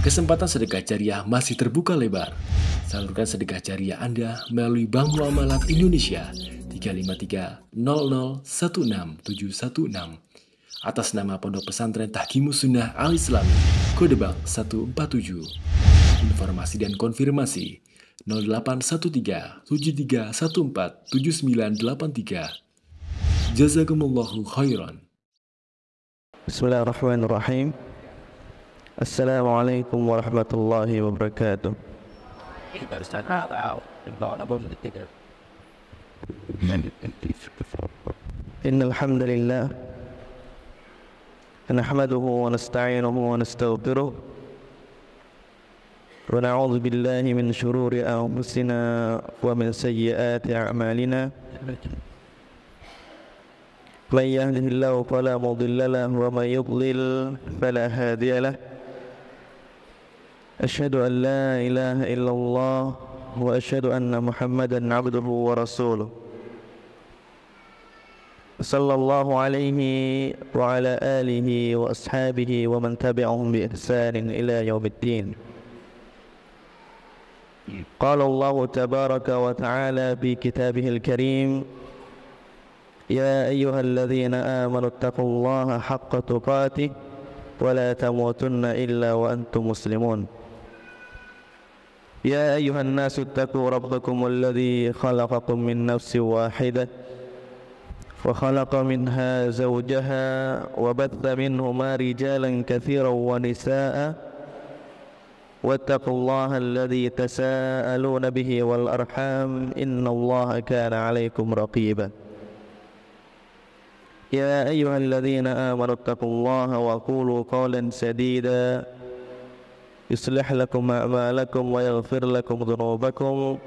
Kesempatan sedekah jariah masih terbuka lebar. Salurkan sedekah jariah Anda melalui Bank Muamalat Indonesia 35300167116 atas nama Pondok Pesantren Tahkimus Sunnah Al-Islami, kode bank 147. Informasi dan konfirmasi 0813 7314 7983. Jazakumullahu khairan. Bismillahirrahmanirrahim. Assalamualaikum warahmatullahi wabarakatuh. Innal hamdalillah nahmaduhu wa nasta'inuhu wa nastaghfiruh wa na'udzu billahi min shururi anfusina wa min sayyiati a'malina. Man yahdihillahu fala mudilla lahu wa man yudlil fala hadiya lahu. Asyhadu an la ilaha illallah wa asyhadu anna Muhammadan 'abduhu wa rasuluh. Sallallahu alaihi wa ala alihi wa ashabihi wa man tabi'ahum bi ihsanin ila yaumiddin. Qala Allah tabaraka wa ta'ala fi kitabihil karim: Ya ayyuhalladzina amanu taqullaha haqqa tuqatih wa la tamutunna illa wa antum muslimun. Ya ayyuhan nasu taqu rabbakum alladzi khalaqakum min nafsin wahidah wa khalaqa minha zawjaha wa batha minhuma rijalan katsiran wa nisaa'a wattaqullaha alladzi tasaaluna bihi wal arham innallaha kana 'alaykum raqiba. يا أيها الذين آمنوا اتقوا الله وقولوا قولا سديدا يصلح لكم أعمالكم ويغفر لكم ذنوبكم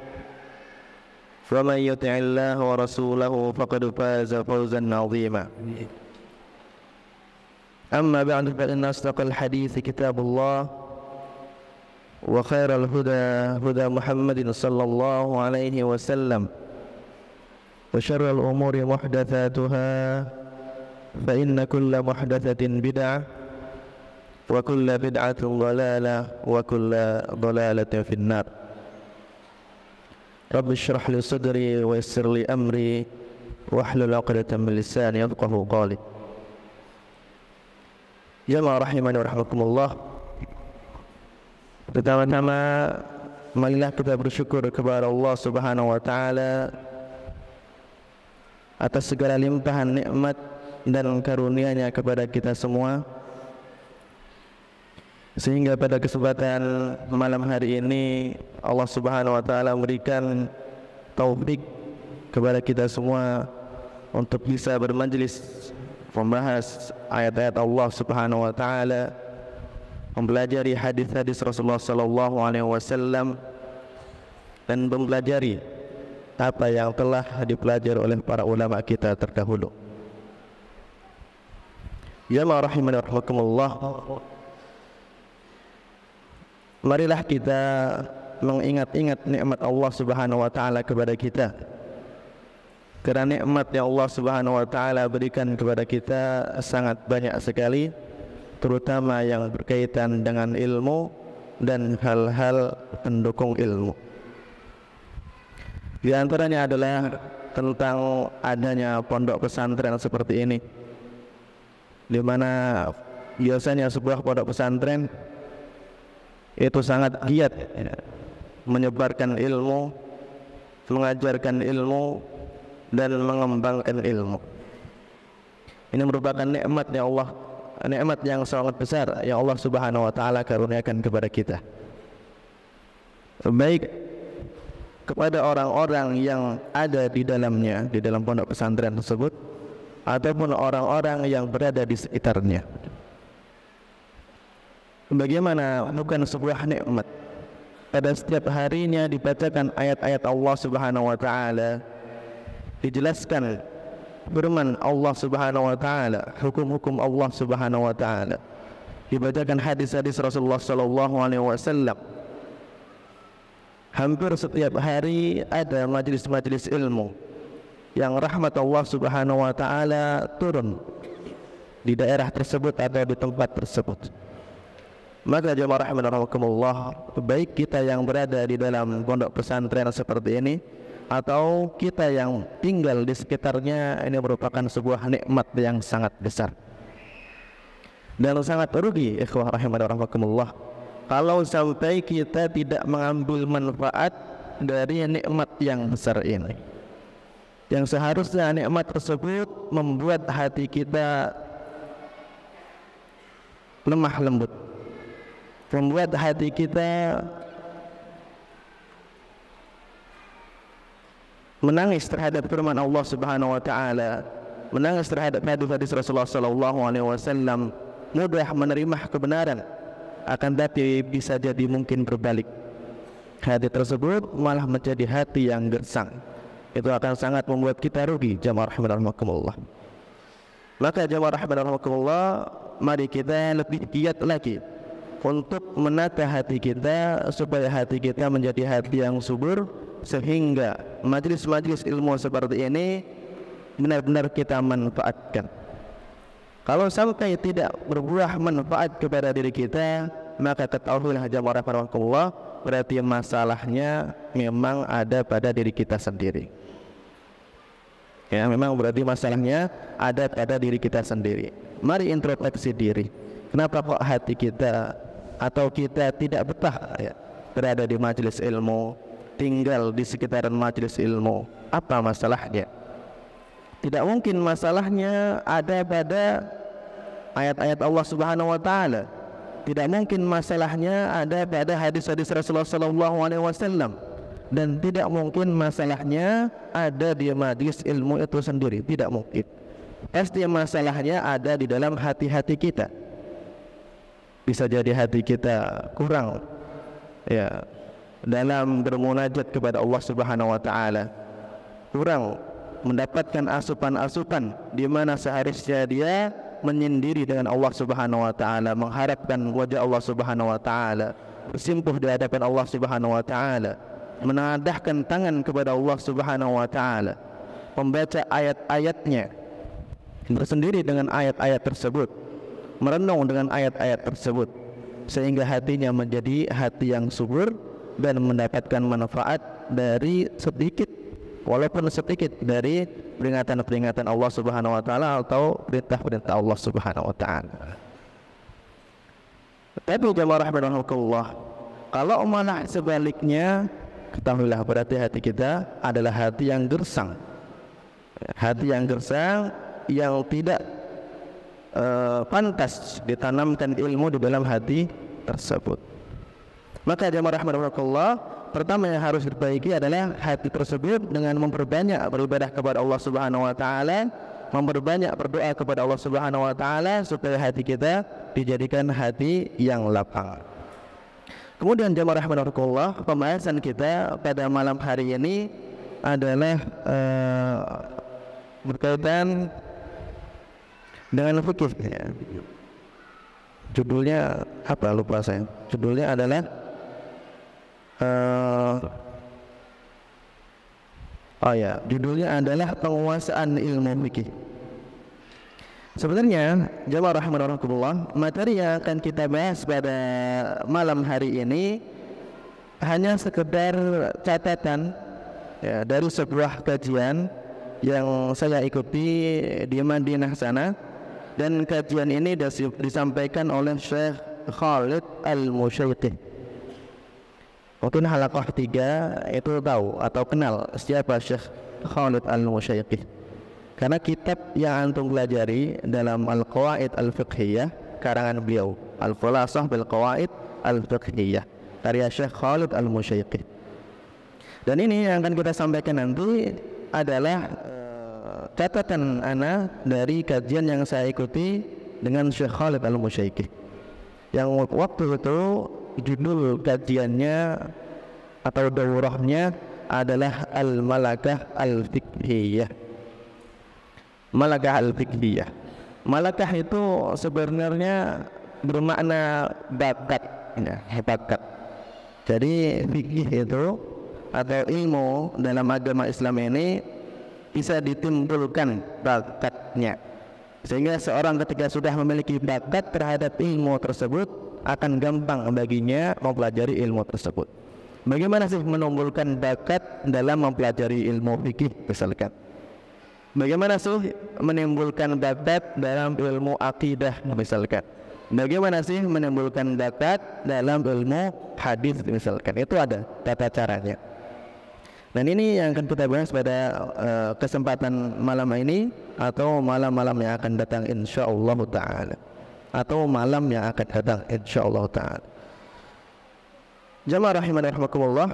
فمن يطع الله ورسوله فقد فاز فوزا عظيما. أما بعد فإن أصدق الحديث كتاب الله وخير الهدى هدى محمد صلى الله عليه وسلم وشر الأمور محدثاتها فإن كل محدثة بدعة وكل بدعة ضلالة وكل ضلالة في النار. رب اشرح لي صدري ويسر لي أمري واحلل عقدة من لساني يفقهوا قولي. Jamaah rahimani wa rahmakumullah. Pertama-tama marilah kita bersyukur kepada Allah Subhanahu wa taala atas segala limpahan nikmat dan karunia-Nya kepada kita semua, sehingga pada kesempatan malam hari ini Allah Subhanahu wa taala memberikan taufik kepada kita semua untuk bisa bermajlis membahas ayat-ayat Allah Subhanahu wa taala, mempelajari hadis-hadis Rasulullah sallallahu alaihi wasallam dan mempelajari apa yang telah dipelajari oleh para ulama kita terdahulu. Ya rahimani rahimakumullah. Marilah kita mengingat-ingat nikmat Allah Subhanahu wa taala kepada kita. Karena nikmat yang Allah Subhanahu wa taala berikan kepada kita sangat banyak sekali, terutama yang berkaitan dengan ilmu dan hal-hal pendukung ilmu. Di antaranya adalah tentang adanya pondok pesantren seperti ini, di mana biasanya sebuah pondok pesantren itu sangat giat menyebarkan ilmu, mengajarkan ilmu dan mengembangkan ilmu. Ini merupakan nikmat yang Allah, nikmat yang sangat besar yang Allah Subhanahu wa taala karuniakan kepada kita, baik kepada orang-orang yang ada di dalamnya, di dalam pondok pesantren tersebut, ataupun orang-orang yang berada di sekitarnya. Bagaimana bukan sebuah nikmat pada setiap harinya dibacakan ayat-ayat Allah Subhanahu wa taala, dijelaskan firman Allah Subhanahu wa taala, hukum-hukum Allah Subhanahu wa taala, dibacakan hadis-hadis Rasulullah sallallahu alaihi wasallam. Hampir setiap hari ada majelis-majelis ilmu yang rahmat Allah Subhanahu wa taala turun di daerah tersebut atau di tempat tersebut. Maka jemaah rahimakumullah, baik kita yang berada di dalam pondok pesantren seperti ini atau kita yang tinggal di sekitarnya, ini merupakan sebuah nikmat yang sangat besar dan sangat rugi ikhwah rahimakumullah kalau sampai kita tidak mengambil manfaat dari nikmat yang besar ini, yang seharusnya nikmat tersebut membuat hati kita lemah lembut, membuat hati kita menangis terhadap firman Allah Subhanahu wa taala, menangis terhadap hadis Rasulullah sallallahu alaihi wasallam, mudah menerima kebenaran, akan tapi bisa jadi mungkin berbalik. Hati tersebut malah menjadi hati yang gersang. Itu akan sangat membuat kita rugi, jamaah rahimakumullah. Maka jamaah rahimakumullah, mari kita lebih giat lagi untuk menata hati kita supaya hati kita menjadi hati yang subur, sehingga majlis-majlis ilmu seperti ini benar-benar kita manfaatkan. Kalau sampai tidak berbuah manfaat kepada diri kita, maka ketahuilah jamaah rahimakumullah, berarti masalahnya memang ada pada diri kita sendiri. Ya, memang berarti masalahnya ada pada diri kita sendiri. Mari introspeksi diri. Kenapa kok hati kita atau kita tidak betah ya, berada di majelis ilmu, tinggal di sekitaran majelis ilmu? Apa masalahnya? Tidak mungkin masalahnya ada pada ayat-ayat Allah Subhanahu wa taala. Tidak mungkin masalahnya ada pada hadis-hadis Rasulullah sallallahu alaihi wasallam. Dan tidak mungkin masalahnya ada di majelis ilmu itu sendiri. Tidak mungkin. Pasti masalahnya ada di dalam hati-hati kita. Bisa jadi hati kita kurang ya dalam bermunajat kepada Allah Subhanahu wa taala, kurang mendapatkan asupan-asupan di mana seharusnya dia menyendiri dengan Allah Subhanahu wa taala, mengharapkan wajah Allah Subhanahu wa taala, bersimpuh di hadapan Allah Subhanahu wa taala, menadahkan tangan kepada Allah Subhanahu wa taala, membaca ayat-ayatnya, bersendiri dengan ayat-ayat tersebut, merenung dengan ayat-ayat tersebut, sehingga hatinya menjadi hati yang subur dan mendapatkan manfaat dari sedikit, walaupun sedikit, dari peringatan-peringatan Allah Subhanahu wa taala atau perintah-perintah Allah Subhanahu wa taala. Tapi jamaah rahimakumullah, kalau malah sebaliknya, ketahuilah berarti hati kita adalah hati yang gersang. Hati yang gersang yang tidak pantas ditanamkan ilmu di dalam hati tersebut. Maka jamaah rahimakumullah, pertama yang harus diperbaiki adalah hati tersebut dengan memperbanyak beribadah kepada Allah Subhanahu wa taala, memperbanyak berdoa kepada Allah Subhanahu wa taala supaya hati kita dijadikan hati yang lapang. Kemudian jamaah rahimakumullah, pembahasan kita pada malam hari ini adalah berkaitan dengan fikih. Judulnya apa? Lupa saya. Judulnya adalah judulnya adalah penguasaan ilmu fikih. Sebenarnya jamaah rahimakumullah, materi yang akan kita bahas pada malam hari ini hanya sekedar catatan ya, dari sebuah kajian yang saya ikuti di Madinah sana, dan kajian ini disampaikan oleh Syekh Khalid Al-Musyaiqi. Mungkin halaqah 3 itu tahu atau kenal siapa Syekh Khalid Al-Musyaiqi, karena kitab yang antum pelajari dalam Al-Qawaid Al-Fiqhiyah karangan beliau, Al-Khulasah bil Qawaid Al-Fiqhiyah, karya Syekh Khalid Al-Musyaiqi. Dan ini yang akan kita sampaikan nanti adalah catatan ana dari kajian yang saya ikuti dengan Syekh Khalid Al-Musyaiqi, yang waktu itu judul kajiannya atau daurahnya adalah Al-Malakah Al-Fiqhiyah. Malakah Al-Fiqhiyah. Malakah itu sebenarnya bermakna bakat ya, bakat. Jadi fikih itu atau ilmu dalam agama Islam ini bisa ditimbulkan bakatnya, sehingga seorang ketika sudah memiliki bakat terhadap ilmu tersebut akan gampang baginya mempelajari ilmu tersebut. Bagaimana sih menumbuhkan bakat dalam mempelajari ilmu fikih misalkan? Bagaimana sih menimbulkan bakat dalam ilmu akidah misalkan? Bagaimana sih menimbulkan bakat dalam ilmu hadis misalkan? Itu ada tata caranya. Dan ini yang akan kita bahas pada kesempatan malam ini atau malam-malam yang akan datang insyaallah taala. Atau malam yang akan datang insyaallah taala. Jamaah rahimani rahimakumullah.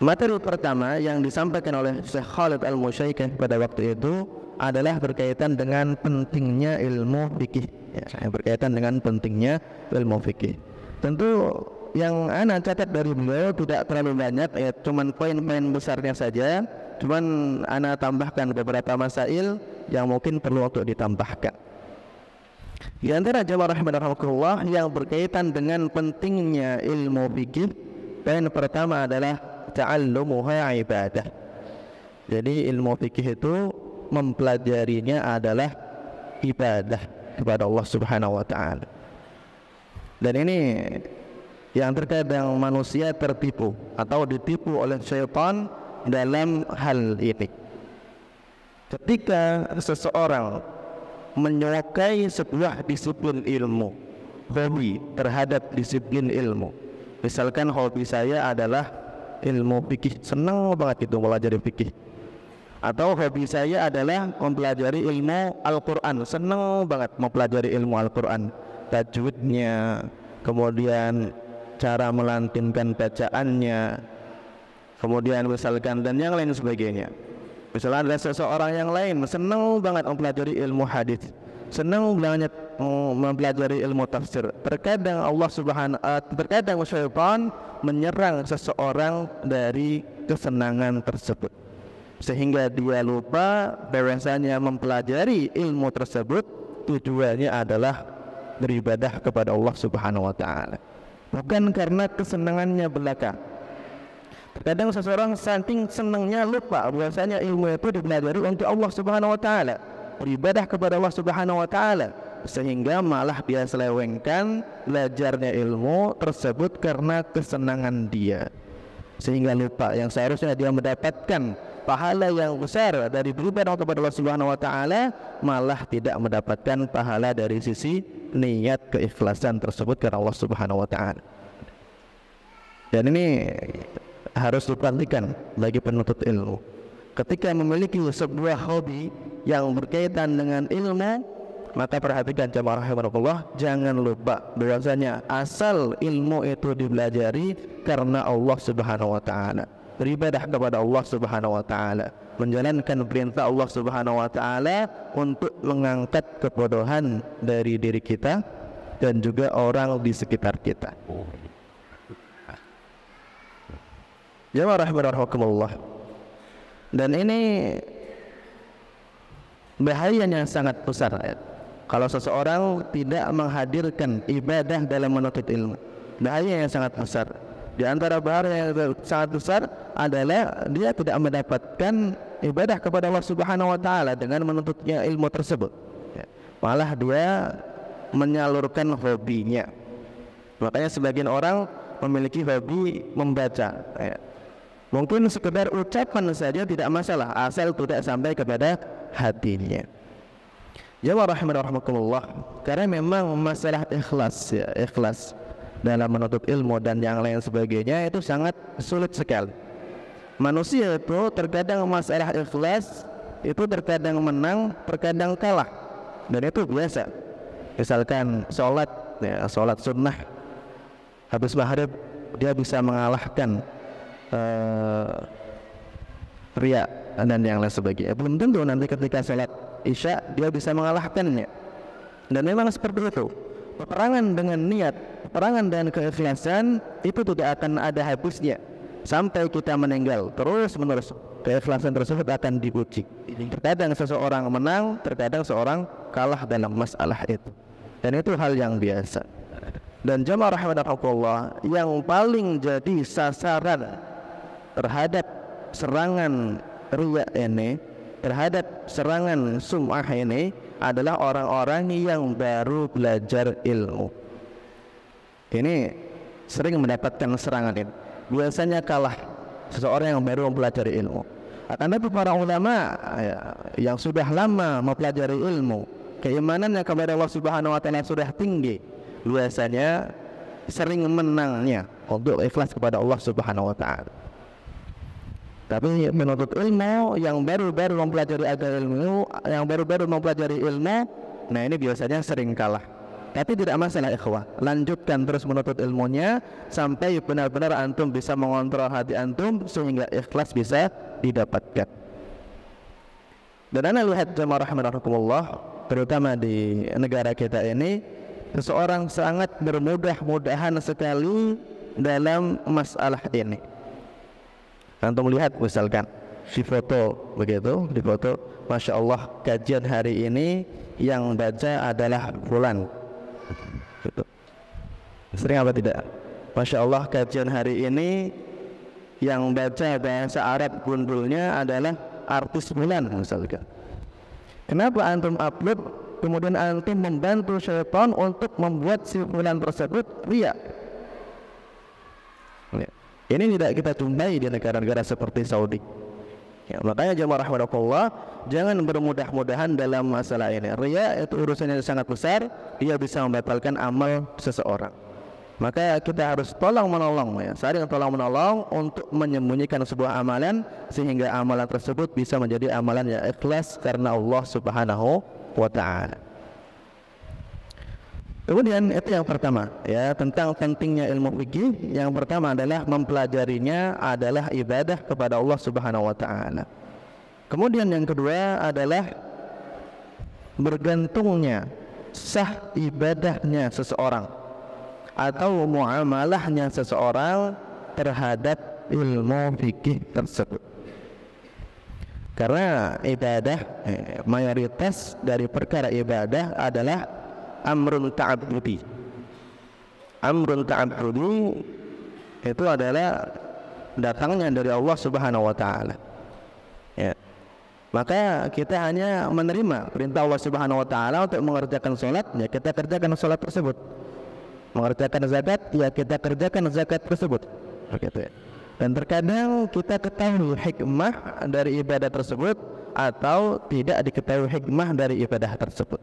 Materi pertama yang disampaikan oleh Syekh Khalid Al-Musyaikh pada waktu itu adalah berkaitan dengan pentingnya ilmu fikih. Berkaitan dengan pentingnya ilmu fikih. Tentu yang ana catat dari beliau tidak terlalu banyak, cuman poin-poin besarnya saja. Cuman ana tambahkan beberapa masail yang mungkin perlu untuk ditambahkan. Di antara jamaah rahimakumullah yang berkaitan dengan pentingnya ilmu fikih, poin pertama adalah ta'allumuha ibadah. Jadi ilmu fikih itu mempelajarinya adalah ibadah kepada Allah Subhanahu wa taala. Dan ini yang terkadang manusia tertipu atau ditipu oleh syaitan dalam hal ini. Ketika seseorang menyukai sebuah disiplin ilmu, hobi terhadap disiplin ilmu, misalkan hobi saya adalah ilmu fikih, senang banget itu mempelajari fikih, atau hobi saya adalah mempelajari ilmu Al-Quran, senang banget mempelajari ilmu Al-Quran, tajwidnya, kemudian cara melantunkan bacaannya, kemudian misalkan dan yang lain sebagainya. Misalnya ada seseorang yang lain senang banget mempelajari ilmu hadis, senang banget mempelajari ilmu tafsir. Terkadang terkadang syaitan menyerang seseorang dari kesenangan tersebut, sehingga dia lupa bahwasanya mempelajari ilmu tersebut tujuannya adalah beribadah kepada Allah Subhanahu wa taala, bukan karena kesenangannya belaka. Terkadang seseorang saking senangnya lupa bahwasanya ilmu itu dipelajari untuk Allah Subhanahu wa taala, beribadah kepada Allah Subhanahu wa taala, sehingga malah dia selewengkan belajarnya ilmu tersebut karena kesenangan dia, sehingga lupa yang seharusnya dia mendapatkan pahala yang besar dari beribadah kepada Allah Subhanahu wa taala, malah tidak mendapatkan pahala dari sisi niat keikhlasan tersebut karena Allah Subhanahu wa taala. Dan ini harus diperhatikan bagi penuntut ilmu. Ketika memiliki sebuah hobi yang berkaitan dengan ilmu, maka perhatikan jamaah rahimakumullah, jangan lupa bahwasanya asal ilmu itu dipelajari karena Allah Subhanahu wa taala, beribadah kepada Allah Subhanahu wa taala, menjalankan perintah Allah Subhanahu wa taala untuk mengangkat kebodohan dari diri kita dan juga orang di sekitar kita. Jamaah rahimakumullah. Dan ini bahayanya sangat besar kalau seseorang tidak menghadirkan ibadah dalam menuntut ilmu. Bahaya yang sangat besar. Di antara bahaya yang sangat besar adalah dia tidak mendapatkan ibadah kepada Allah Subhanahu wa taala dengan menuntutnya ilmu tersebut. Malah dia menyalurkan hobinya. Makanya sebagian orang memiliki hobi membaca. Mungkin sekedar ucapan saja tidak masalah, asal tidak sampai kepada hatinya. Jamaah rahimakumullah, karena memang masalah ikhlas dalam menuntut ilmu dan yang lain sebagainya itu sangat sulit sekali. Manusia itu terkadang masalah ikhlas itu terkadang menang, terkadang kalah, dan itu biasa. Misalkan sholat sunnah habis maghrib dia bisa mengalahkan riya dan yang lain sebagainya. Belum tentu nanti ketika sholat isya dia bisa mengalahkannya. Dan memang seperti itu. Peperangan dengan niat, peperangan dengan keikhlasan itu tidak akan ada habisnya sampai kita meninggal. Terus menerus keikhlasan tersebut akan diuji. Terkadang seseorang menang, terkadang seorang kalah dalam masalah itu. Dan itu hal yang biasa. Dan jamaah rahimakumullah, yang paling jadi sasaran terhadap serangan riya ini, terhadap serangan sum'ah ini adalah orang-orang yang baru belajar ilmu. Ini sering mendapatkan serangan ini. Biasanya kalah seseorang yang baru mempelajari ilmu. Akan tetapi para ulama yang sudah lama mempelajari ilmu, keimanannya kepada Allah Subhanahu wa taala sudah tinggi, biasanya sering menangnya untuk ikhlas kepada Allah Subhanahu wa taala. Tapi menuntut ilmu yang baru-baru mempelajari ilmu, nah ini biasanya sering kalah. Tapi tidak masalah ikhwah, lanjutkan terus menuntut ilmunya sampai benar-benar antum bisa mengontrol hati antum sehingga ikhlas bisa didapatkan. Dan anda lihat jemaah rahimakumullah, terutama di negara kita ini, seseorang sangat bermudah-mudahan sekali dalam masalah ini. Antum lihat misalkan di foto begitu, di foto, masya Allah kajian hari ini yang baca adalah fulan. Gitu. Sering apa tidak? Masya Allah kajian hari ini yang baca bahasa Arab gundulnya adalah artis fulan misalkan. Kenapa antum upload kemudian antum membantu syaitan untuk membuat si fulan tersebut riya? Ini tidak kita jumpai di negara-negara seperti Saudi. Ya, makanya jemaah rahimakumullah, jangan bermudah-mudahan dalam masalah ini. Riya itu urusannya sangat besar, dia bisa membatalkan amal seseorang. Maka kita harus tolong-menolong, ya, saling tolong-menolong untuk menyembunyikan sebuah amalan sehingga amalan tersebut bisa menjadi amalan yang ikhlas karena Allah Subhanahu wa taala. Kemudian itu yang pertama, ya, tentang pentingnya ilmu fikih. Yang pertama adalah mempelajarinya adalah ibadah kepada Allah Subhanahu wa taala. Kemudian yang kedua adalah bergantungnya sah ibadahnya seseorang atau muamalahnya seseorang terhadap ilmu fikih tersebut. Karena ibadah, mayoritas dari perkara ibadah adalah amrun ta'abbudi. Amrun ta'abbudi itu adalah datangnya dari Allah Subhanahu wa taala. Ya. Maka kita hanya menerima perintah Allah Subhanahu wa taala untuk mengerjakan salat, ya kita kerjakan salat tersebut. Mengerjakan zakat, ya kita kerjakan zakat tersebut. Begitu ya. Dan terkadang kita ketahui hikmah dari ibadah tersebut atau tidak diketahui hikmah dari ibadah tersebut.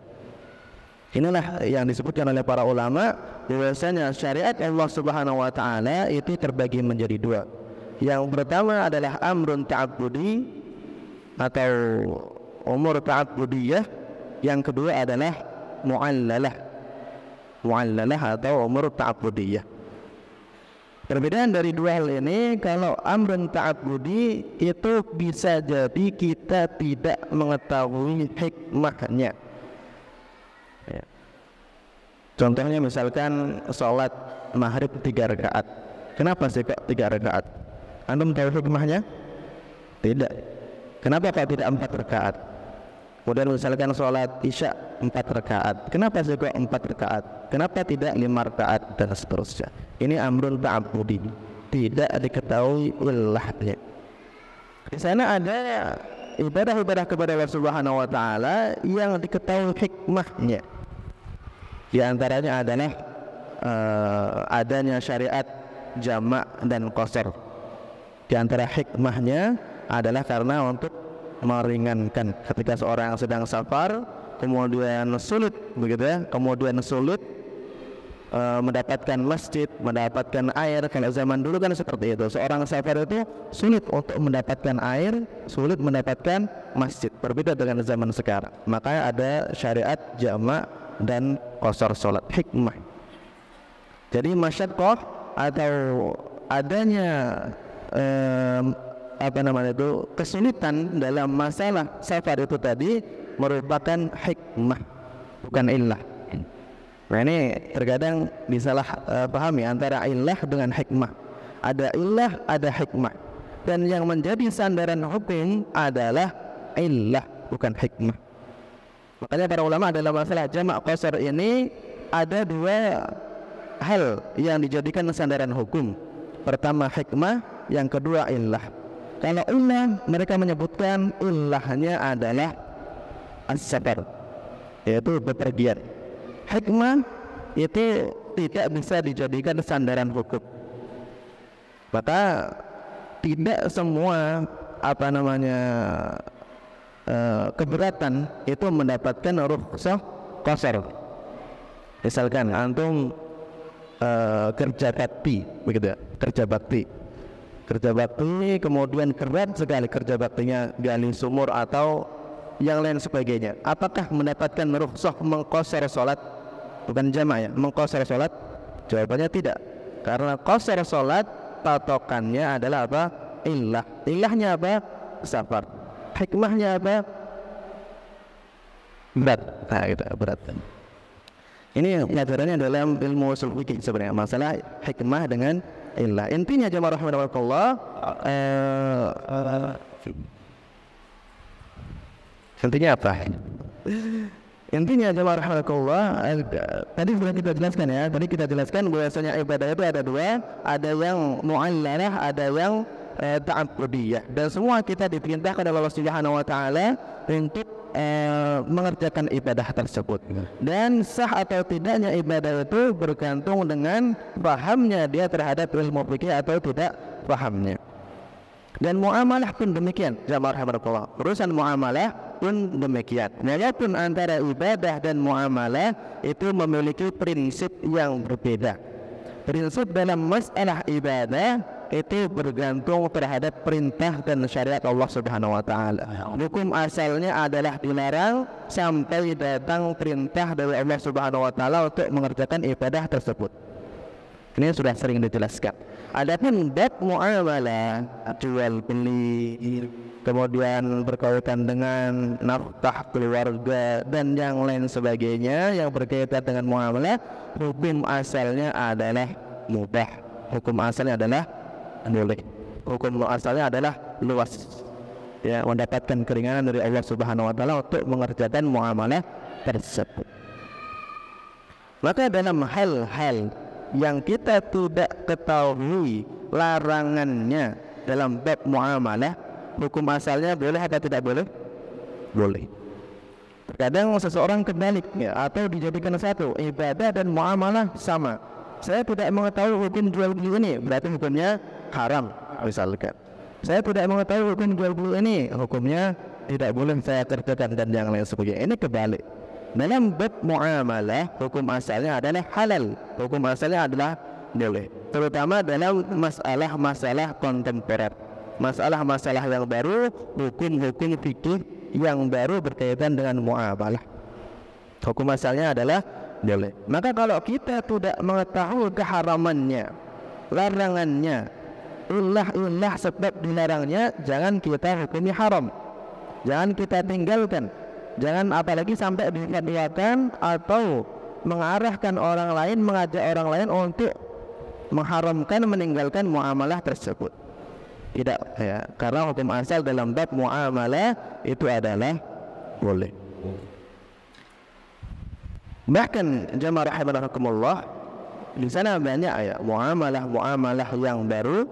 Inilah yang disebutkan oleh para ulama, bahwasanya syariat Allah Subhanahu wa taala itu terbagi menjadi dua. Yang pertama adalah amrun ta'abbudi atau umur ta'abbudiyah, yang kedua adalah mu'allalah. Mu'allalah atau umur ta'abbudiyah. Perbedaan dari dua hal ini, kalau amrun ta'abbudi itu bisa jadi kita tidak mengetahui hikmahnya. Ya. Contohnya misalkan sholat maghrib 3 rakaat. Kenapa sih kak 3 rakaat? Antum tahu hikmahnya? Tidak. Kenapa kak tidak 4 rakaat? Kemudian misalkan sholat isya 4 rakaat. Kenapa sih kak 4 rakaat? Kenapa tidak 5 rakaat dan seterusnya? Ini amrun ta'abbudi, tidak diketahui ilahnya. Di sana ada ibadah-ibadah kepada Allah Subhanahu wa taala yang diketahui hikmahnya. Di antaranya adalah adanya syariat jamak dan qasar. Di antara hikmahnya adalah karena untuk meringankan ketika seorang sedang safar, kemudian sulit begitu ya, kemudian sulit mendapatkan masjid, mendapatkan air. Kalau zaman dulu kan seperti itu, seorang safar itu sulit untuk mendapatkan air, sulit mendapatkan masjid, berbeda dengan zaman sekarang. Maka ada syariat jamak dan qasar salat, hikmah. Jadi masyaqqah atau adanya kesulitan dalam masalah safar itu tadi merupakan hikmah, bukan illah. Nah ini terkadang disalah pahami antara illah dengan hikmah. Ada illah, ada hikmah, dan yang menjadi sandaran hukum adalah illah, bukan hikmah. Makanya para ulama dalam masalah jamak qasar ini ada dua hal yang dijadikan sandaran hukum. Pertama hikmah, yang kedua illah. Kalau illah, mereka menyebutkan illahnya adalah as-safar. yaitu bepergian. Hikmah itu tidak bisa dijadikan sandaran hukum. Maka tidak semua keberatan itu mendapatkan rukhsah qasar. Misalkan antum kerja bakti, begitu ya, kerja bakti kemudian keren sekali kerja baktinya, gali sumur atau yang lain sebagainya, apakah mendapatkan rukhsah mengqasar salat? Bukan jamaah ya, mengqasar salat? Jawabannya tidak, karena qasar salat patokannya adalah apa? Ilahnya apa? Safar. Hikmahnya apa? Berat. Nah, gitu, berat. Ini pelajarannya dalam ilmu ushul fikih sebenarnya, masalah hikmah dengan illah. Intinya jamaah rahimakumullah, intinya apa? Intinya jamaah rahimakumullah, tadi sudah kita jelaskan ya. Tadi kita jelaskan bahwasanya ibadah itu ada dua, ada yang mu'allalah, ada yang ta'abbudiyah. Dan semua kita diperintahkan oleh Allah Subhanahu wa taala untuk mengerjakan ibadah tersebut. Dan sah atau tidaknya ibadah itu bergantung dengan pahamnya dia terhadap ilmu fikih atau tidak pahamnya. Dan muamalah pun demikian, jamaah rahimakumullah. Urusan muamalah pun demikian. Walaupun antara ibadah dan muamalah itu memiliki prinsip yang berbeda. Prinsip dalam masalah ibadah itu bergantung terhadap perintah dan syariat Allah Subhanahu wa taala. Hukum asalnya adalah dilarang sampai datang perintah dari Allah Subhanahu wa taala untuk mengerjakan ibadah tersebut. Ini sudah sering dijelaskan. Adapun bab muamalah, jual beli, kemudian berkaitan dengan nafkah keluarga dan yang lain sebagainya yang berkaitan dengan muamalah, hukum asalnya adalah mubah. Hukum asalnya adalah boleh. Hukum asalnya adalah luas, ya, mendapatkan keringanan dari Allah Subhanahu wa taala untuk mengerjakan muamalah tersebut. Maka dalam hal-hal yang kita tidak ketahui larangannya dalam bab muamalah, hukum asalnya boleh atau tidak boleh? Boleh. Terkadang seseorang kebalik, ya, atau dijadikan satu, ibadah dan muamalah sama. Saya tidak mengetahui hukum jual beli ini, berarti hukumnya haram, misalkan. Saya tidak mengetahui hukum jual beli ini, hukumnya tidak boleh saya kerjakan dan yang lain sebagainya. Ini kebalik. Dalam bab muamalah, hukum asalnya adalah halal, hukum asalnya adalah boleh. Terutama dalam masalah-masalah kontemporer, masalah-masalah yang baru, hukum-hukum fikih yang baru berkaitan dengan muamalah, hukum asalnya adalah boleh. Maka kalau kita tidak mengetahui keharamannya, larangannya, ulah sebab dilarangnya, jangan kita hukumi haram, jangan kita tinggalkan, jangan apalagi sampai dikatakan atau mengarahkan orang lain, mengajak orang lain untuk mengharamkan, meninggalkan muamalah tersebut. Tidak, ya, karena hukum asal dalam bab muamalah itu adalah boleh. Bahkan jamaah rahimakumullah, di sana banyak ya muamalah yang baru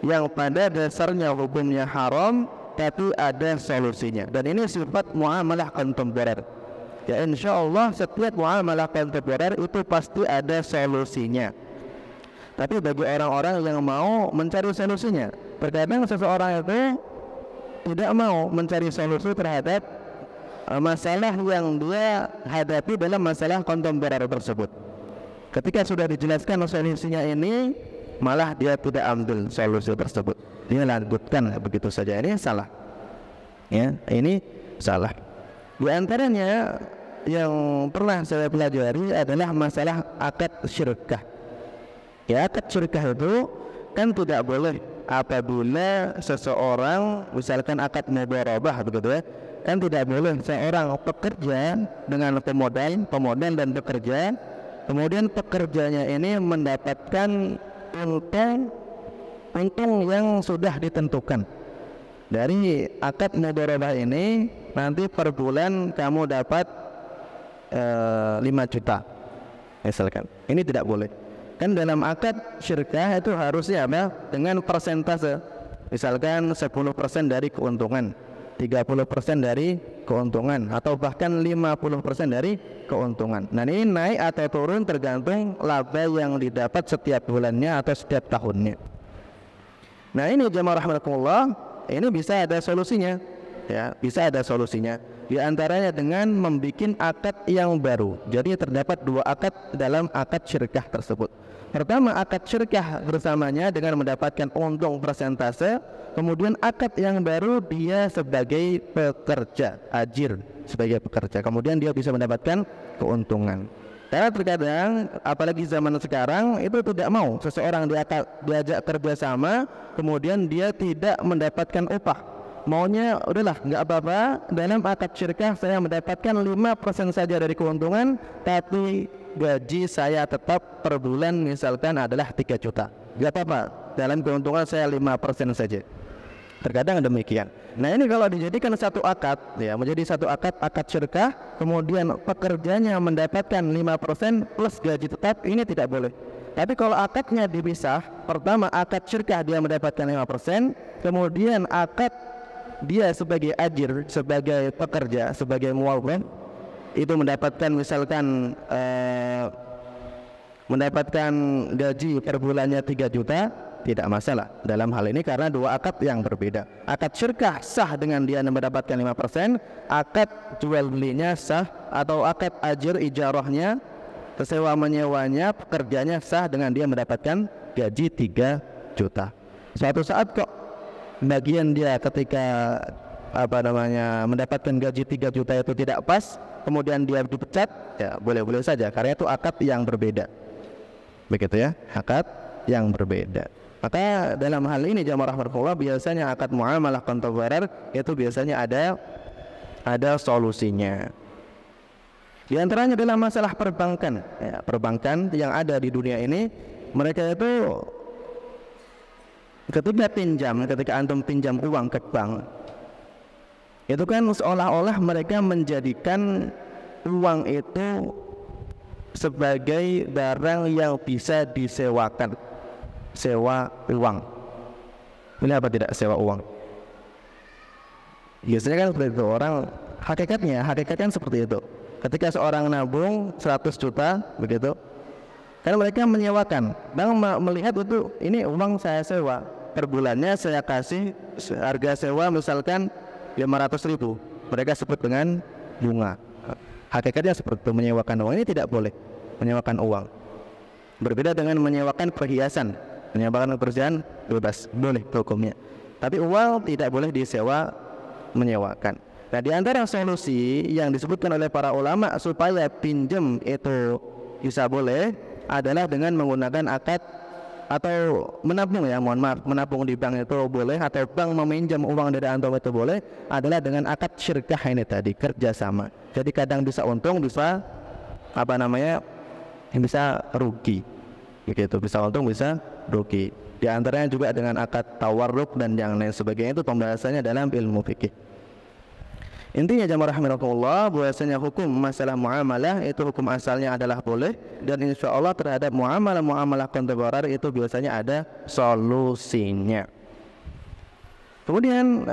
yang pada dasarnya hukumnya haram tapi ada solusinya, dan ini sifat muamalah kontemporer. Ya, insyaallah setiap muamalah kontemporer itu pasti ada solusinya. Tapi bagi orang-orang yang mau mencari solusinya, terkadang seseorang itu tidak mau mencari solusi terhadap masalah yang dia hadapi dalam masalah kontemporer tersebut. Ketika sudah dijelaskan solusinya ini, malah dia tidak ambil solusi tersebut, dia lanjutkan begitu saja. Ini salah, ya, ini salah. Di antaranya yang pernah saya pelajari adalah masalah akad syirkah. Ya, akad syirkah itu kan tidak boleh apabila seseorang misalkan akad mudharabah, begitu ya, kan tidak boleh seorang pekerja dengan pemodal dan bekerja, kemudian pekerjanya ini mendapatkan untung yang sudah ditentukan. Dari akad mudharabah ini nanti per bulan kamu dapat 5 juta misalkan. Ini tidak boleh. Kan dalam akad syirkah itu harusnya apa? Dengan persentase, misalkan 10% dari keuntungan. 30% dari keuntungan atau bahkan 50% dari keuntungan. Nah, ini naik atau turun tergantung laba yang didapat setiap bulannya atau setiap tahunnya. Nah, ini jamaah rahimakumullah, ini bisa ada solusinya, ya, bisa ada solusinya. Di antaranya dengan membuat akad yang baru. Jadi terdapat dua akad dalam akad syirkah tersebut. Pertama, akad syirkah bersamanya dengan mendapatkan untung persentase. Kemudian akad yang baru dia sebagai pekerja, ajir sebagai pekerja. Kemudian dia bisa mendapatkan keuntungan. Karena terkadang, apalagi zaman sekarang, itu tidak mau seseorang diajak kerjasama, kemudian dia tidak mendapatkan upah. Maunya udahlah nggak apa-apa, dalam akad syirkah saya mendapatkan 5% saja dari keuntungan, tapi gaji saya tetap per bulan misalkan adalah 3 juta. Nggak apa-apa, dalam keuntungan saya 5% saja. Terkadang demikian. Nah, ini kalau dijadikan satu akad, ya, menjadi satu akad syirkah, kemudian pekerjanya mendapatkan 5% plus gaji tetap, ini tidak boleh. Tapi kalau akadnya dipisah, pertama akad syirkah dia mendapatkan 5%, kemudian akad dia sebagai ajir, sebagai pekerja, sebagai muawwin, itu mendapatkan misalkan mendapatkan gaji per bulannya 3 juta, tidak masalah dalam hal ini karena dua akad yang berbeda. Akad syirkah sah dengan dia mendapatkan 5%, akad jual belinya sah, atau akad ajir ijarahnya, sewa menyewanya, pekerjanya sah dengan dia mendapatkan gaji 3 juta. Suatu saat kok bagian dia ketika mendapatkan gaji 3 juta itu tidak pas, kemudian dia dipecat, ya boleh-boleh saja karena itu akad yang berbeda. Begitu ya, akad yang berbeda. Maka dalam hal ini jamaah rahmatullah, biasanya akad muamalah kontrabarer itu biasanya ada solusinya. Di antaranya dalam masalah perbankan, ya, perbankan yang ada di dunia ini, mereka itu ketika antum pinjam uang ke bank, itu kan seolah-olah mereka menjadikan uang itu sebagai barang yang bisa disewakan. Sewa uang. Ini apa tidak sewa uang? Biasanya kan seperti itu. Orang hakikatnya seperti itu. Ketika seorang nabung 100 juta begitu, kan mereka menyewakan. Bank melihat itu, ini uang saya sewa, per bulannya saya kasih harga sewa misalkan 500.000. Mereka sebut dengan bunga. Hakikatnya seperti itu, menyewakan uang. Ini tidak boleh menyewakan uang. Berbeda dengan menyewakan perhiasan. Menyewakan perhiasan bebas, boleh hukumnya. Tapi uang tidak boleh disewa menyewakan. Nah, di antara solusi yang disebutkan oleh para ulama supaya pinjam itu bisa boleh adalah dengan menggunakan akad atau menabung, ya, menabung di bank itu boleh, atau bank meminjam uang dari antum itu boleh, adalah dengan akad syirkah ini tadi, kerjasama. Jadi kadang bisa untung, bisa bisa rugi. Begitu, bisa untung, bisa rugi. Di antaranya juga dengan akad tawarruk dan yang lain sebagainya, itu pembahasannya dalam ilmu fikih. Intinya jamaah rahimakumullah, bahwasanya hukum masalah muamalah itu hukum asalnya adalah boleh, dan insya Allah terhadap muamalah kontemporer itu biasanya ada solusinya. Kemudian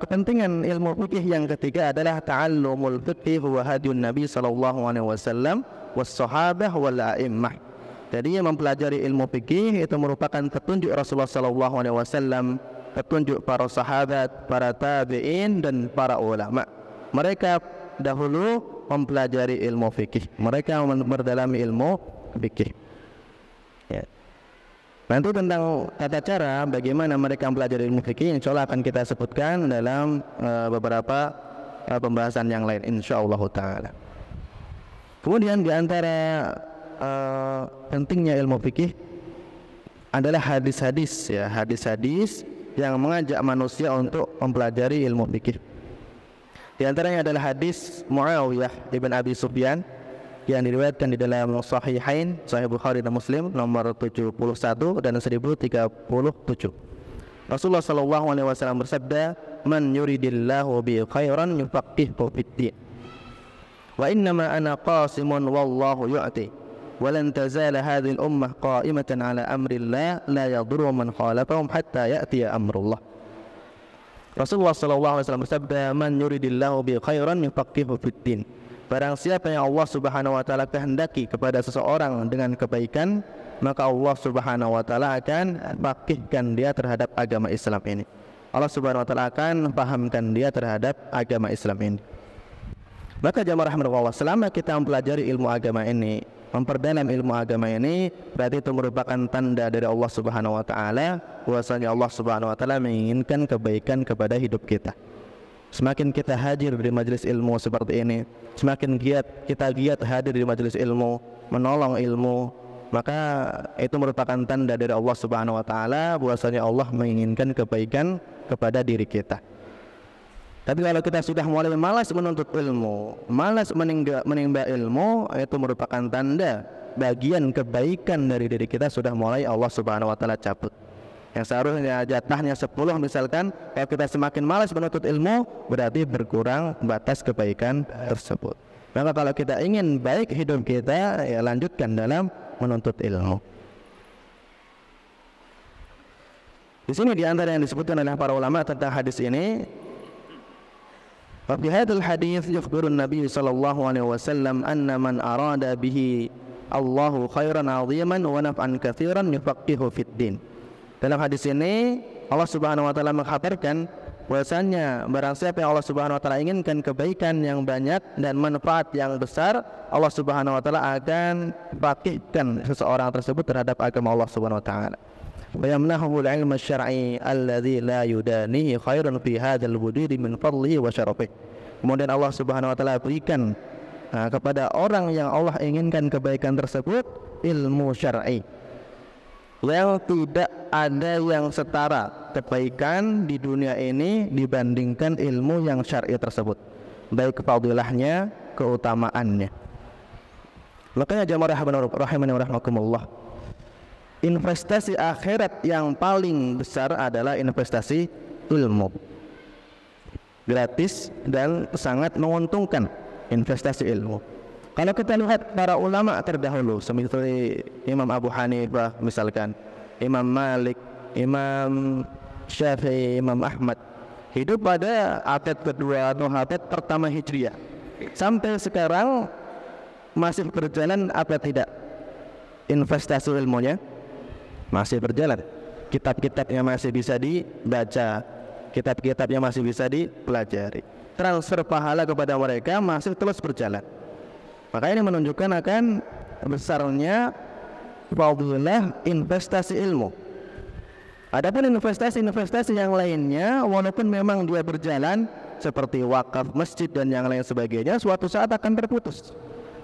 kepentingan ilmu fikih yang ketiga adalah ta'allumul fiqh wa hadiyun Nabi sallallahu alaihi wasallam was sahabah wal a'immah. Jadi mempelajari ilmu fikih itu merupakan petunjuk Rasulullah sallallahu alaihi wasallam, petunjuk para sahabat, para tabi'in dan para ulama. Mereka dahulu mempelajari ilmu fikih, mereka memperdalami ilmu fikih. Ya. Nanti tentang tata cara bagaimana mereka mempelajari ilmu fikih, insya Allah akan kita sebutkan dalam beberapa pembahasan yang lain, insya Allah taala. Kemudian di antara pentingnya ilmu fikih adalah hadis-hadis, ya, hadis-hadis yang mengajak manusia untuk mempelajari ilmu fikih. Di antaranya adalah hadis Muawiyah ibn Abi Sufyan yang diriwayatkan di dalam Sahihain, Sahih Bukhari dan Muslim nomor 71 dan 1037. Rasulullah sallallahu alaihi wasallam bersabda, "Man yuridillahu bi khairan yufaqihuhu fid-din. Wa innama ana qasimun wallahu yu'ti. ولن تزال هذه الأمة قائمة على أمر الله لا يضر من خالفهم حتى يأتي أمر الله." Rasulullah SAW bersabda, "Man yuridillahu bi khairan yufaqihu fid din." Barang siapa yang Allah Subhanahu wa taala kehendaki kepada seseorang dengan kebaikan, maka Allah Subhanahu wa taala akan faqihkan dia terhadap agama Islam ini. Allah Subhanahu wa taala akan pahamkan dia terhadap agama Islam ini. Maka jamaah rahmatullah, selama kita mempelajari ilmu agama ini, memperdalam ilmu agama ini, berarti itu merupakan tanda dari Allah Subhanahu wa taala bahwasanya Allah Subhanahu wa taala menginginkan kebaikan kepada hidup kita. Semakin kita hadir di majelis ilmu seperti ini, semakin kita giat hadir di majelis ilmu, menolong ilmu, maka itu merupakan tanda dari Allah Subhanahu wa taala bahwasanya Allah menginginkan kebaikan kepada diri kita. Tapi kalau kita sudah mulai malas menuntut ilmu, malas menimba ilmu, itu merupakan tanda bagian kebaikan dari diri kita sudah mulai Allah Subhanahu wa taala cabut. Yang seharusnya jatahnya 10 misalkan, kalau kita semakin malas menuntut ilmu, berarti berkurang batas kebaikan tersebut. Maka kalau kita ingin baik hidup kita, ya lanjutkan dalam menuntut ilmu. Di sini di antara yang disebutkan oleh para ulama tentang hadis ini, wa fi hadzal hadits yukhbiru an-nabiy sallallahu alaihi wasallam anna man arada bihi Allahu khairan 'aziman wa naf'an katsiran yufaqihu fid din. Dalam hadis ini Allah Subhanahu wa taala mengkhabarkan bahwasanya barang siapa yang Allah Subhanahu wa taala inginkan kebaikan yang banyak dan manfaat yang besar, Allah Subhanahu wa taala akan faqihkan seseorang tersebut terhadap agama Allah Subhanahu wa taala. Wa yamnahu al-'ilma asy-syar'i alladzi la yudanihi khairan fi hadzal wujudi min fadlihi wa syarafihi. Kemudian Allah Subhanahu wa taala berikan kepada orang yang Allah inginkan kebaikan tersebut ilmu syar'i yang tidak ada yang setara kebaikan di dunia ini dibandingkan ilmu yang syar'i tersebut, baik fadilahnya, keutamaannya. Makanya jamaah rahimani wa rahmakumullah, investasi akhirat yang paling besar adalah investasi ilmu. Gratis dan sangat menguntungkan investasi ilmu. Kalau kita lihat para ulama terdahulu seperti Imam Abu Hanifah misalkan, Imam Malik, Imam Syafi'i, Imam Ahmad, hidup pada abad kedua atau abad pertama Hijriah. Sampai sekarang masih berjalan apa tidak? Investasi ilmunya masih berjalan. Kitab-kitabnya masih bisa dibaca, kitab-kitabnya masih bisa dipelajari. Transfer pahala kepada mereka masih terus berjalan. Maka ini menunjukkan akan besarnya fadilah investasi ilmu. Adapun investasi yang lainnya, walaupun memang dia berjalan seperti wakaf masjid dan yang lain sebagainya, suatu saat akan terputus.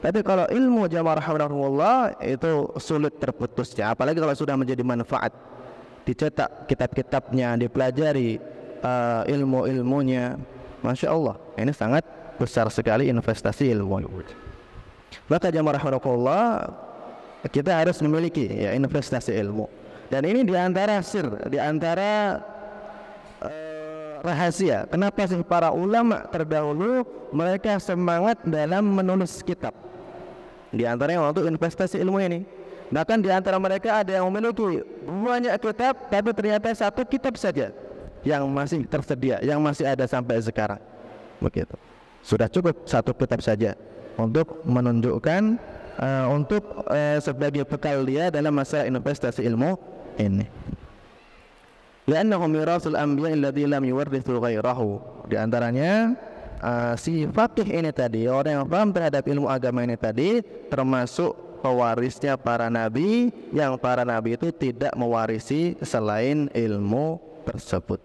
Tapi kalau ilmu jamaah rahimahullah itu sulit terputusnya, apalagi kalau sudah menjadi manfaat, dicetak kitab-kitabnya, dipelajari ilmu-ilmunya, masya Allah, ini sangat besar sekali investasi ilmu. Maka jamaah rahimahullah, kita harus memiliki ya investasi ilmu. Dan ini diantara rahasia kenapa sih para ulama terdahulu mereka semangat dalam menulis kitab. Di antaranya untuk investasi ilmu ini. Bahkan di antara mereka ada yang memiliki banyak kitab, tapi ternyata satu kitab saja yang masih tersedia, yang masih ada sampai sekarang. Begitu. Sudah cukup satu kitab saja untuk menunjukkan sebagai bekal dia dalam masa investasi ilmu ini. Li'annahu mirasul anbiya alladzi lam yuwarrithu ghairahu. Di antaranya si faqih ini tadi, orang yang paham terhadap ilmu agama ini tadi, termasuk pewarisnya para nabi, yang para nabi itu tidak mewarisi selain ilmu tersebut.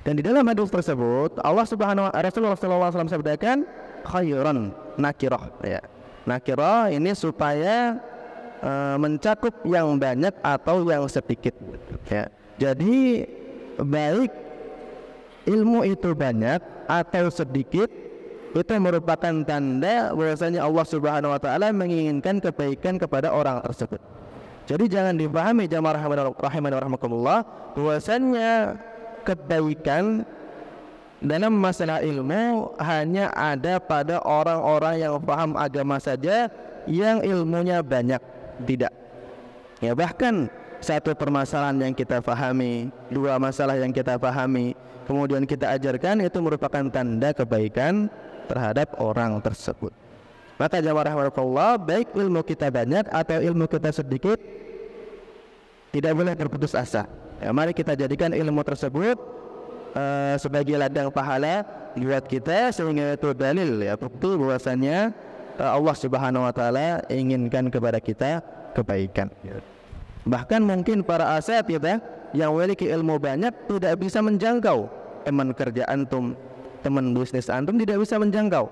Dan di dalam hadis tersebut Rasulullah SAW sabdakan khairan nakirah, ya. Nakirah ini supaya mencakup yang banyak atau yang sedikit, ya. Jadi baik ilmu itu banyak atau sedikit, itu merupakan tanda bahwasanya Allah Subhanahu wa taala menginginkan kebaikan kepada orang tersebut. Jadi jangan dipahami jamaah rahimani wa rahmakumullah bahwasanya kebaikan dalam masalah ilmu hanya ada pada orang-orang yang paham agama saja, yang ilmunya banyak. Tidak. Ya, bahkan satu permasalahan yang kita pahami, dua masalah yang kita pahami, kemudian kita ajarkan, itu merupakan tanda kebaikan terhadap orang tersebut. Maka jamaah rahimakumullah, baik ilmu kita banyak atau ilmu kita sedikit, tidak boleh berputus asa. Ya, mari kita jadikan ilmu tersebut sebagai ladang pahala buat kita, sehingga itu dalil, ya, bukti bahwasanya Allah Subhanahu wa taala inginkan kepada kita kebaikan. Bahkan mungkin para asatidz yang memiliki ilmu banyak tidak bisa menjangkau teman kerja antum, teman bisnis antum, tidak bisa menjangkau.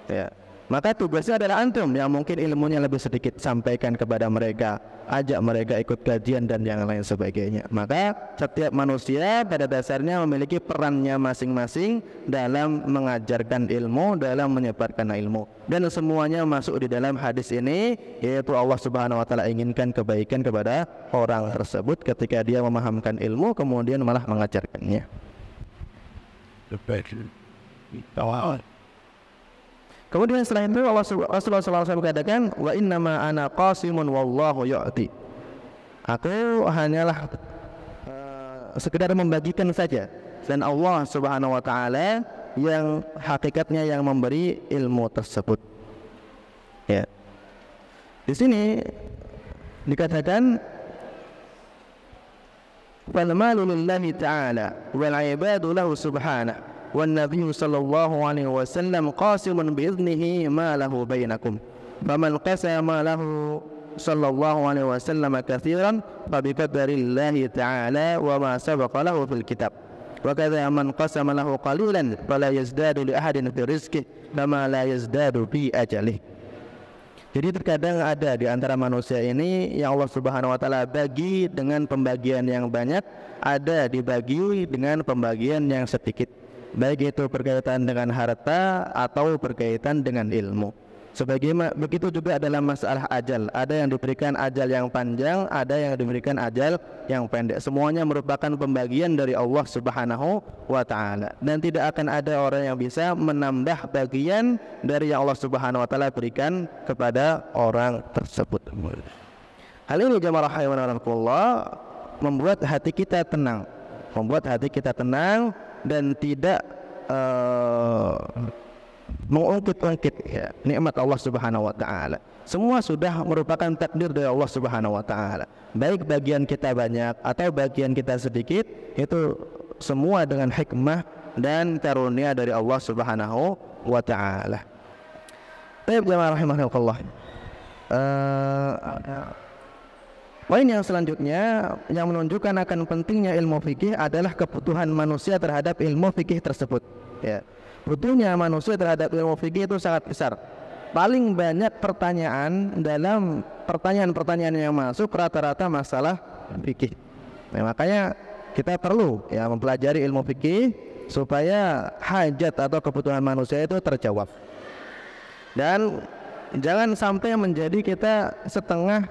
Ya. Maka tugasnya adalah antum yang mungkin ilmunya lebih sedikit, sampaikan kepada mereka, ajak mereka ikut kajian dan yang lain sebagainya. Maka setiap manusia pada dasarnya memiliki perannya masing-masing dalam mengajarkan ilmu, dalam menyebarkan ilmu. Dan semuanya masuk di dalam hadis ini, yaitu Allah Subhanahu wa taala inginkan kebaikan kepada orang tersebut ketika dia memahamkan ilmu kemudian malah mengajarkannya. Kemudian setelah itu Rasulullah SAW katakan, wa innama ana qasimun wallahu yu'ti. Aku hanyalah sekedar membagikan saja, dan Allah Subhanahu wa taala yang hakikatnya yang memberi ilmu tersebut. Ya. Di sini dikatakan fal malu lillahi ta'ala wal 'ibadu lahu subhanahu والنبي صلى الله عليه وسلم قاسم بإذنه ما له بينكم فمن قسم له صلى الله عليه وسلم كثيرا فبقدر الله تعالى وما سبق له في الكتاب وكذا من قسم له قليلا فلا يزداد لأحد في رزقه كما لا يزداد في أجله. Jadi terkadang ada di antara manusia ini yang Allah Subhanahu wa taala bagi dengan pembagian yang banyak, ada dibagi dengan pembagian yang sedikit, baik itu berkaitan dengan harta atau berkaitan dengan ilmu. Sebagaimana begitu juga dalam masalah ajal, ada yang diberikan ajal yang panjang, ada yang diberikan ajal yang pendek. Semuanya merupakan pembagian dari Allah Subhanahu wa taala, dan tidak akan ada orang yang bisa menambah bagian dari yang Allah Subhanahu wa taala berikan kepada orang tersebut. Hal ini jamaah rahimanallah membuat hati kita tenang, dan tidak mengungkit-ungkit, ya, nikmat Allah Subhanahu wa taala. Semua sudah merupakan takdir dari Allah Subhanahu wa taala. Baik bagian kita banyak atau bagian kita sedikit, itu semua dengan hikmah dan karunia dari Allah Subhanahu wa taala. Baik jemaah rahimakumullah. Poin yang selanjutnya yang menunjukkan akan pentingnya ilmu fikih adalah kebutuhan manusia terhadap ilmu fikih tersebut. Ya. Butuhnya manusia terhadap ilmu fikih itu sangat besar. Paling banyak pertanyaan dalam pertanyaan-pertanyaan yang masuk rata-rata masalah fikih. Nah, makanya kita perlu, ya, mempelajari ilmu fikih supaya hajat atau kebutuhan manusia itu terjawab. Dan jangan sampai menjadi kita setengah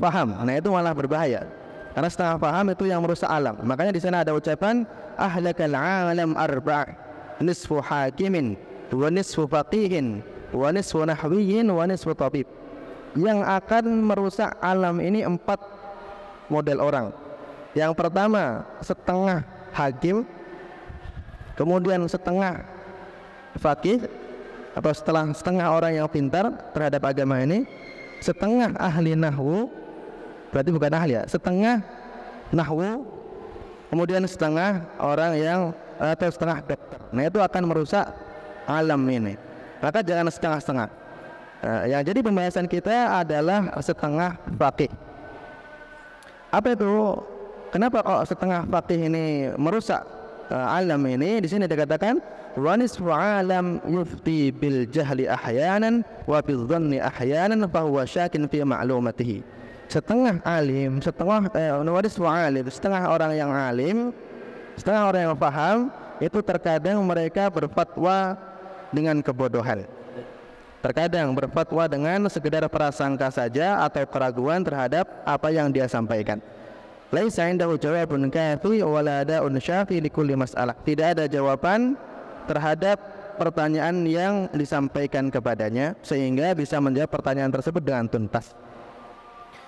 paham. Nah, itu malah berbahaya. Karena setengah paham itu yang merusak alam. Makanya di sana ada ucapan ahlakal alam arba', nisfu hakimin wa nisfu faqihin wa nisfu nahwiyin wa nisfu tabib. Yang akan merusak alam ini 4 model orang. Yang pertama setengah hakim, kemudian setengah faqih atau setengah orang yang pintar terhadap agama ini, setengah ahli nahwu, berarti bukan ahli, ya, setengah nahwu, kemudian setengah orang yang atau setengah dokter. Nah, itu akan merusak alam ini. Maka jangan setengah-setengah. Yang jadi pembahasan kita adalah setengah faqih. Apa itu? Kenapa kok setengah faqih ini merusak alam ini? Di sini dikatakan wa nisfu alam yufti bil jahli ahyanan wa bil dhanni ahyanan fa huwa syakin fi ma'lumatihi. Setengah alim, setengah orang yang alim, setengah orang yang paham, itu terkadang mereka berfatwa dengan kebodohan. Terkadang berfatwa dengan sekedar prasangka saja atau keraguan terhadap apa yang dia sampaikan. Laisa indahu jawabun kafi wa la da'un syafi li kulli mas'alah. Tidak ada jawaban terhadap pertanyaan yang disampaikan kepadanya sehingga bisa menjawab pertanyaan tersebut dengan tuntas.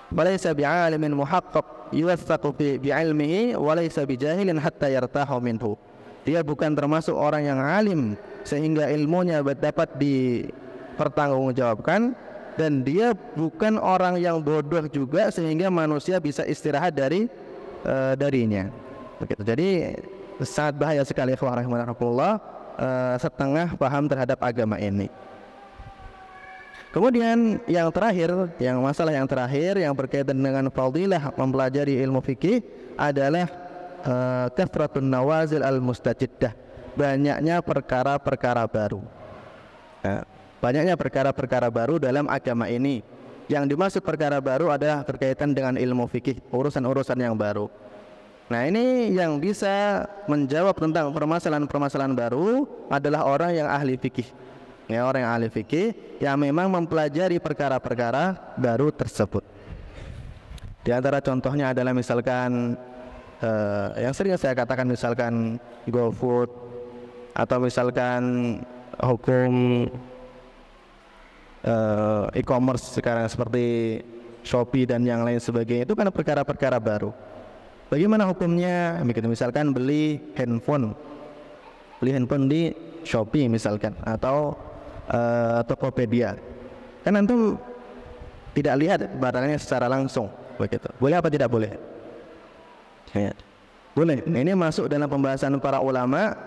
Walaysa bi'alimin muhaqqaq yuwaththaqu bi'ilmihi walaysa bijahilin hatta yartahu minhu. dia bukan termasuk orang yang alim sehingga ilmunya dapat dipertanggungjawabkan, dan dia bukan orang yang bodoh juga sehingga manusia bisa istirahat darinya. Begitu. Jadi sangat bahaya sekali rahimahullah setengah paham terhadap agama ini. Kemudian yang terakhir, masalah yang terakhir yang berkaitan dengan fadilah mempelajari ilmu fikih adalah kathratun nawazil al-mustajiddah, banyaknya perkara-perkara baru. Banyaknya perkara-perkara baru dalam agama ini. Yang dimaksud perkara baru adalah berkaitan dengan ilmu fikih, urusan-urusan yang baru. Nah, ini yang bisa menjawab tentang permasalahan-permasalahan baru adalah orang yang ahli fikih. Ya, orang yang ahli fikih yang memang mempelajari perkara-perkara baru tersebut. Di antara contohnya adalah misalkan yang sering saya katakan, misalkan GoFood, atau misalkan hukum e-commerce sekarang seperti Shopee dan yang lain sebagainya, itu kan perkara-perkara baru. Bagaimana hukumnya? Begitu, misalkan beli handphone di Shopee misalkan, atau Tokopedia, kan antum tidak lihat barangnya secara langsung, begitu. Boleh apa tidak boleh? Ya. Boleh. Ini masuk dalam pembahasan para ulama,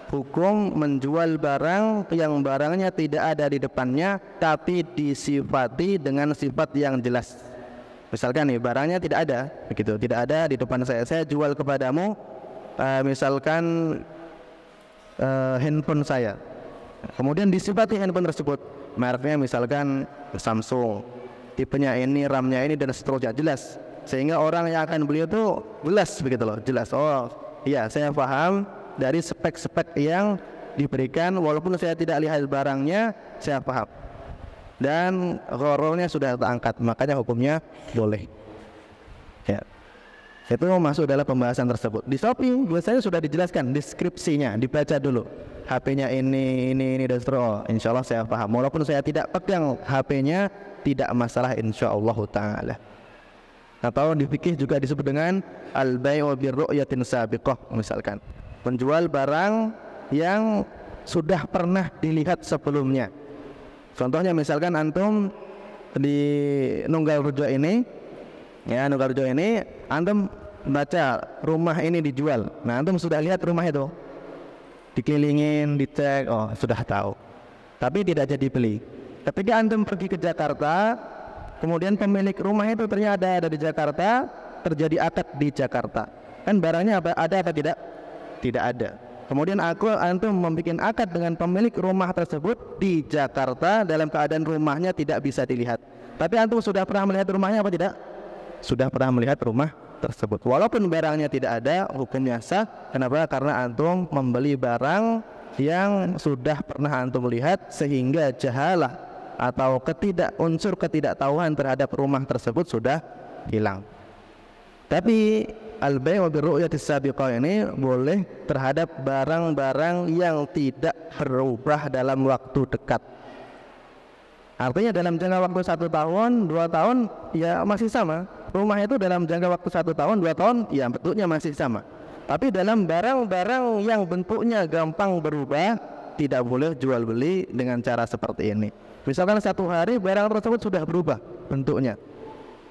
hukum menjual barang yang barangnya tidak ada di depannya tapi disifati dengan sifat yang jelas. Misalkan nih, barangnya tidak ada, begitu, tidak ada di depan saya jual kepadamu misalkan handphone saya. Kemudian disifati handphone tersebut, mereknya misalkan Samsung, tipenya ini, RAM-nya ini, dan seterusnya, jelas. Sehingga orang yang akan beli itu jelas, begitu loh, jelas. Oh iya, saya paham dari spek-spek yang diberikan, walaupun saya tidak lihat barangnya, saya paham. Dan gharornya sudah terangkat, makanya hukumnya boleh. Ya, itu masuk dalam pembahasan tersebut. Di Shopee biasanya sudah dijelaskan deskripsinya, dibaca dulu. HP-nya ini dan seterusnya. Insya Allah saya paham. Walaupun saya tidak pegang HP-nya, tidak masalah insya Allah ta'ala. Atau di fikih juga disebut dengan al-bai'u birru'yatin sabiqah, misalkan penjual barang yang sudah pernah dilihat sebelumnya. Contohnya misalkan antum di Nunggal Rejo ini, ya, Nunggal Rejo ini antum baca rumah ini dijual. Nah, antum sudah lihat rumah itu, dikelilingin, dicek, oh sudah tahu, tapi tidak jadi beli. Ketika antum pergi ke Jakarta, kemudian pemilik rumah itu ternyata ada di Jakarta, terjadi akad di Jakarta, kan barangnya ada apa tidak? Tidak ada. Kemudian antum membuat akad dengan pemilik rumah tersebut di Jakarta dalam keadaan rumahnya tidak bisa dilihat. Tapi antum sudah pernah melihat rumahnya apa tidak? Sudah pernah melihat rumah tersebut. Walaupun barangnya tidak ada, hukumnya sah. Kenapa? Karena antum membeli barang yang sudah pernah antum lihat, sehingga jahalah atau unsur ketidaktahuan terhadap rumah tersebut sudah hilang. Tapi al-bai'u birru'yatis sabiqah ini boleh terhadap barang-barang yang tidak berubah dalam waktu dekat. Artinya dalam jangka waktu 1 tahun, 2 tahun, ya masih sama. Rumah itu dalam jangka waktu 1 tahun, 2 tahun, ya bentuknya masih sama. Tapi dalam barang-barang yang bentuknya gampang berubah, tidak boleh jual beli dengan cara seperti ini. Misalkan 1 hari barang tersebut sudah berubah bentuknya.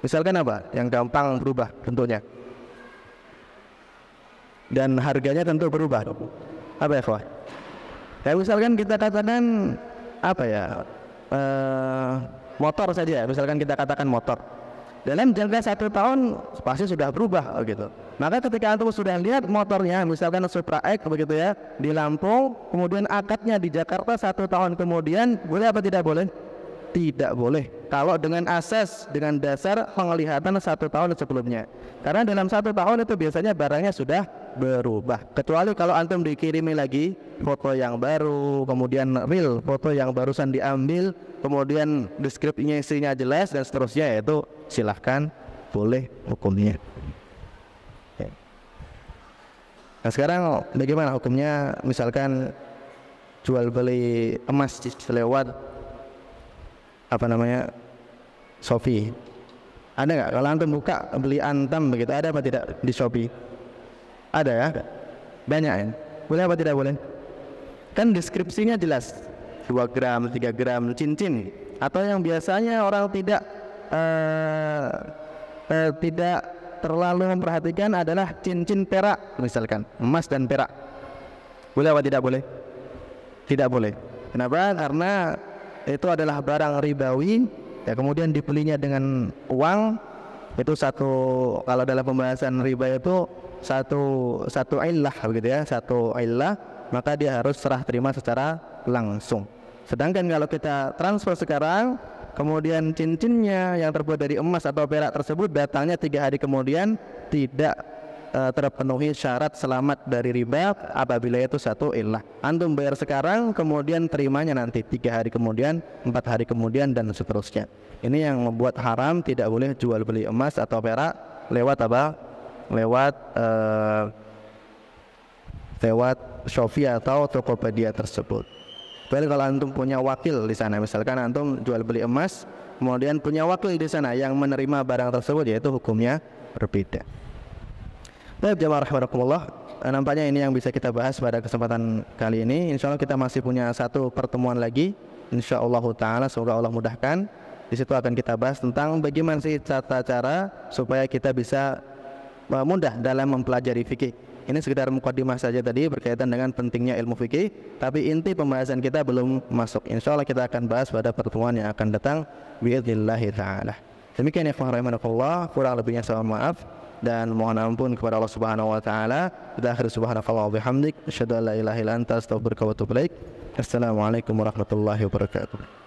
Misalkan apa? Yang gampang berubah bentuknya. Dan harganya tentu berubah. Apa ya, kawan? Ya, misalkan kita katakan apa ya? Motor saja. Misalkan kita katakan motor. Dalam jangka 1 tahun pasti sudah berubah gitu. Maka ketika antum sudah lihat motornya, misalkan Supra X begitu ya, di Lampung, kemudian akadnya di Jakarta 1 tahun kemudian, boleh apa tidak boleh? Tidak boleh. Kalau dengan asas, dengan dasar penglihatan 1 tahun sebelumnya. Karena dalam 1 tahun itu biasanya barangnya sudah berubah. Kecuali kalau antum dikirimi lagi foto yang baru, kemudian real foto yang barusan diambil, kemudian deskripsinya isinya jelas dan seterusnya, itu silahkan, boleh hukumnya. Nah, sekarang bagaimana hukumnya? Misalkan jual beli emas lewat Shopee. Ada nggak? Kalau antum buka beli antam begitu, ada apa tidak di Shopee? Ada ya? Banyak ya? Boleh apa tidak boleh? Kan deskripsinya jelas, 2 gram, 3 gram cincin. Atau yang biasanya orang tidak terlalu memperhatikan adalah cincin perak, misalkan emas dan perak. Boleh apa tidak boleh? Tidak boleh. Kenapa? Karena itu adalah barang ribawi, ya, kemudian dibelinya dengan uang. Itu satu, kalau dalam pembahasan riba itu satu illah begitu ya, satu illah, maka dia harus serah terima secara langsung. Sedangkan kalau kita transfer sekarang, kemudian cincinnya yang terbuat dari emas atau perak tersebut datangnya 3 hari kemudian, tidak terpenuhi syarat selamat dari riba apabila itu satu illah. Antum bayar sekarang, kemudian terimanya nanti 3 hari kemudian, 4 hari kemudian, dan seterusnya. Ini yang membuat haram, tidak boleh jual beli emas atau perak lewat apa? Lewat Shopee atau Tokopedia tersebut. Baik, kalau antum punya wakil di sana, misalkan antum jual beli emas, kemudian punya wakil di sana yang menerima barang tersebut, yaitu hukumnya berbeda. Baik, jamaah rahimakumullah, nampaknya ini yang bisa kita bahas pada kesempatan kali ini. Insya Allah kita masih punya satu pertemuan lagi, insya Allah ta'ala, semoga Allah mudahkan. Di situ akan kita bahas tentang bagaimana sih tata cara supaya kita bisa mudah dalam mempelajari fikih. Ini sekedar mukadimah saja tadi berkaitan dengan pentingnya ilmu fikih, tapi inti pembahasan kita belum masuk. Insya Allah kita akan bahas pada pertemuan yang akan datang biidznillah ta'ala. Demikian ya rahimakumullah, kurang lebihnya saya mohon maaf dan mohon ampun kepada Allah Subhanahu wa taala. Kita akhir subhanakallah wa bihamdik, asyhadu an la ilaha illa anta, astaghfiruka wa atubu ilaik. Assalamualaikum warahmatullahi wabarakatuh.